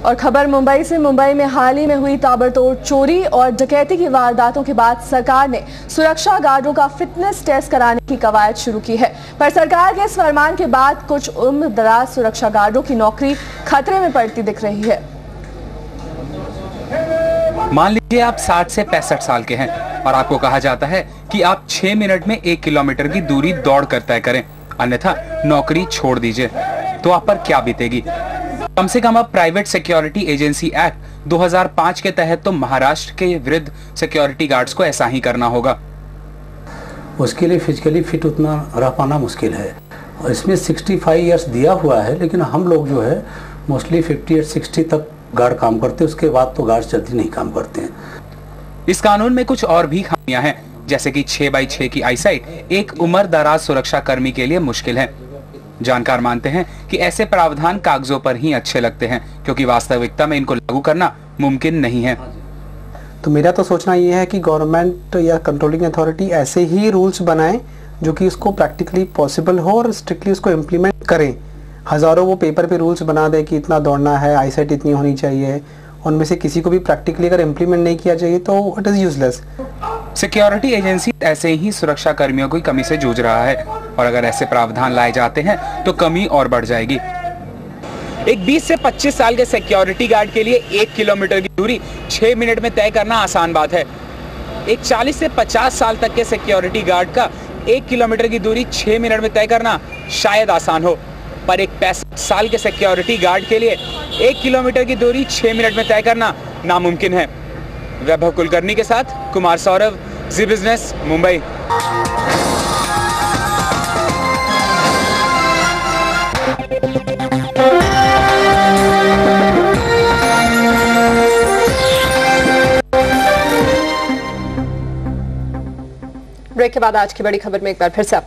और खबर मुंबई से। मुंबई में हाल ही में हुई ताबड़तोड़ चोरी और डकैती की वारदातों के बाद सरकार ने सुरक्षा गार्डों का फिटनेस टेस्ट कराने की कवायद शुरू की है। पर सरकार के इस फरमान के बाद कुछ उम्रदराज सुरक्षा गार्डों की नौकरी खतरे में पड़ती दिख रही है। मान लीजिए आप 60 से 65 साल के हैं और आपको कहा जाता है कि आप 6 मिनट में 1 किलोमीटर की दूरी दौड़ कर तय करें, अन्यथा नौकरी छोड़ दीजिए, तो आप पर क्या बीतेगी। कम से कम अब प्राइवेट सिक्योरिटी एजेंसी एक्ट 2005 के तहत तो महाराष्ट्र के वृद्ध सिक्योरिटी गार्ड्स को ऐसा ही करना होगा। उसके लिए फिजिकली फिट उतना रह पाना मुश्किल है और इसमें 65 इयर्स दिया हुआ है, लेकिन हम लोग जो है मोस्टली 50 और 60 तक गार्ड काम करते हैं, उसके बाद तो गार्ड जल्दी नहीं काम करते हैं। इस कानून में कुछ और भी खामियां हैं, जैसे कि 6x6 की आईसाइट एक उम्र दराज सुरक्षा कर्मी के लिए मुश्किल है। जानकार मानते हैं कि ऐसे प्रावधान कागजों पर ही अच्छे लगते हैं, क्योंकि वास्तविकता में इनको लागू करना मुमकिन नहीं है। तो मेरा तो सोचना ये है कि गवर्नमेंट या कंट्रोलिंग अथॉरिटी ऐसे ही रूल्स बनाएं जो कि इसको प्रैक्टिकली पॉसिबल हो और स्ट्रिक्टली उसको इम्प्लीमेंट करें। हजारों वो पेपर पे रूल्स बना दे कि इतना दौड़ना है, आईसाइट इतनी होनी चाहिए, उनमें से किसी को भी प्रैक्टिकली अगर इम्प्लीमेंट नहीं किया जाए तो it is useless. Security agency ऐसे ही सुरक्षा कर्मियों की कमी से जूझ रहा है और अगर ऐसे प्रावधान लाए जाते हैं तो कमी और बढ़ जाएगी। एक 20 से 25 साल के सिक्योरिटी गार्ड के लिए 1 किलोमीटर की दूरी 6 मिनट में तय करना आसान बात है। एक 40 से 50 साल तक के सिक्योरिटी गार्ड का 1 किलोमीटर की दूरी 6 मिनट में तय करना शायद आसान हो, पर एक 65 साल के सिक्योरिटी गार्ड के लिए 1 किलोमीटर की दूरी 6 मिनट में तय करना नामुमकिन है। वैभव कुलकर्णी के साथ कुमार सौरभ, जी बिजनेस, मुंबई। ब्रेक के बाद आज की बड़ी खबर में एक बार फिर से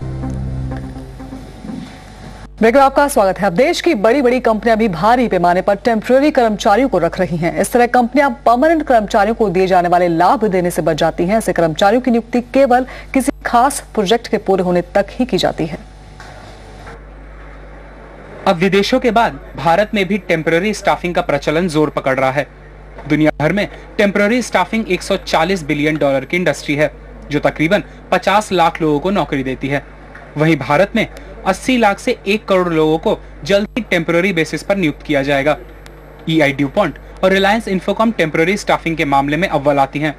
ब्रेक में आपका स्वागत है। अब देश की बड़ी बड़ी कंपनियां भी भारी पैमाने पर टेम्पररी कर्मचारियों को रख रही हैं। इस तरह कंपनियां परमानेंट कर्मचारियों को दिए जाने वाले लाभ देने से बच जाती हैं। ऐसे कर्मचारियों की नियुक्ति केवल किसी खास प्रोजेक्ट के पूरे होने तक ही की जाती है। अब विदेशों के बाद भारत में भी टेम्पररी स्टाफिंग का प्रचलन जोर पकड़ रहा है। दुनिया भर में टेम्पररी स्टाफिंग $140 बिलियन की इंडस्ट्री है, जो तकरीबन 50 लाख लोगों को नौकरी देती है। वहीं भारत में 80 लाख से 1 करोड़ लोगों को जल्द ही टेम्पररी बेसिस पर नियुक्त किया जाएगा। EI ड्यूपॉन्ट और रिलायंस इन्फोकॉम टेम्पररी स्टाफिंग के मामले में अव्वल आती हैं,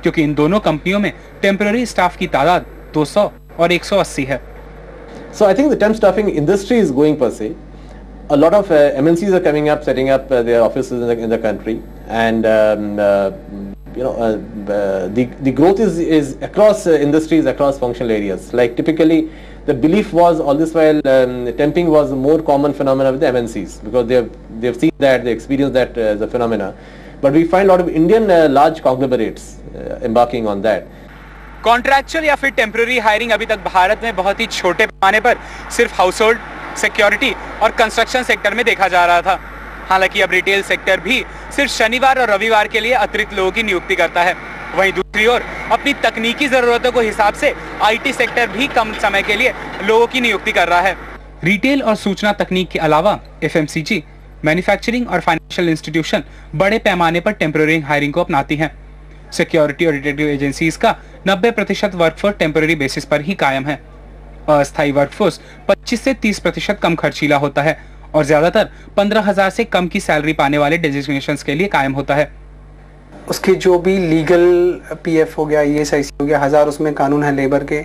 क्योंकि इन दोनों कंपनियों में टेम्पररी स्टाफ की तादाद 200 और 180 है। So I think the temp staffing industry is going per se. A lot of MNCs are coming up, setting up their offices in the country, and the growth is across industries, across functional areas. Like typically, the belief was all this while temping was a more common phenomenon with the MNCs because they've seen that, they experienced that as a phenomena. But we find a lot of Indian large conglomerates embarking on that. Contractual या फिर temporary hiring अभी तक भारत में बहुत ही छोटे पैमाने पर सिर्फ हाउसहोल्ड, सिक्योरिटी और कंस्ट्रक्शन सेक्टर में देखा जा रहा था। हालांकि अब रिटेल सेक्टर भी सिर्फ शनिवार और रविवार के लिए अतिरिक्त लोगों की नियुक्ति करता है। वहीं दूसरी ओर अपनी तकनीकी जरूरतों के हिसाब से IT सेक्टर भी कम समय के लिए लोगों की नियुक्ति कर रहा है। रिटेल और सूचना तकनीक के अलावा FMCG, मैन्युफैक्चरिंग और फाइनेंशियल इंस्टीट्यूशन बड़े पैमाने पर टेम्पररी हायरिंग को अपनाती हैं। सिक्योरिटी और डिटेक्टिव एजेंसीज का 90% वर्कफोर्स टेम्पररी बेसिस पर ही कायम है। अस्थायी वर्कफोर्स 25 से 30% कम खर्चीला होता है और ज्यादातर 15,000 से कम की सैलरी पाने वाले डेजिग्नेशंस के लिए कायम होता है। उसके जो भी लीगल PF हो गया, ESIC हो गया, 1000 उसमें कानून है लेबर के,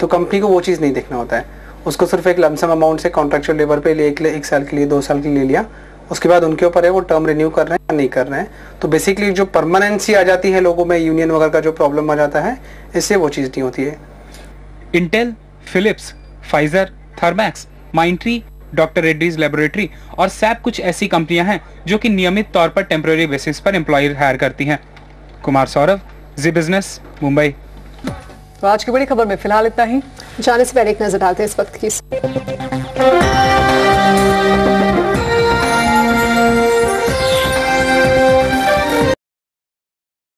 तो कंपनी को वो चीज़ नहीं देखना होता है। उसको सिर्फ एक लमसम अमाउंट से कॉन्ट्रैक्चुअल लेबर पे ले 1 साल के लिए, 2 साल के लिए लिया, उसके बाद उनके ऊपर है वो टर्म रिन्यू कर रहे हैं या नहीं कर रहे हैं। तो बेसिकली जो परमानेंसी आ जाती है लोगों में, यूनियन वगैरह का जो प्रॉब्लम आ जाता है, इससे वो चीज़ नहीं होती है। Intel, Philips, Pfizer, Thermax, Myntra, doctor Reddy's laboratory और सैप कुछ ऐसी कंपनियां हैं जो कि नियमित तौर पर टेम्पररी बेसिस पर एम्प्लॉय हायर करती हैं। कुमार सौरभ, जी बिजनेस, मुंबई। तो आज की बड़ी खबर में फिलहाल इतना ही। जाने से पहले एक नजर डालते हैं इस वक्त की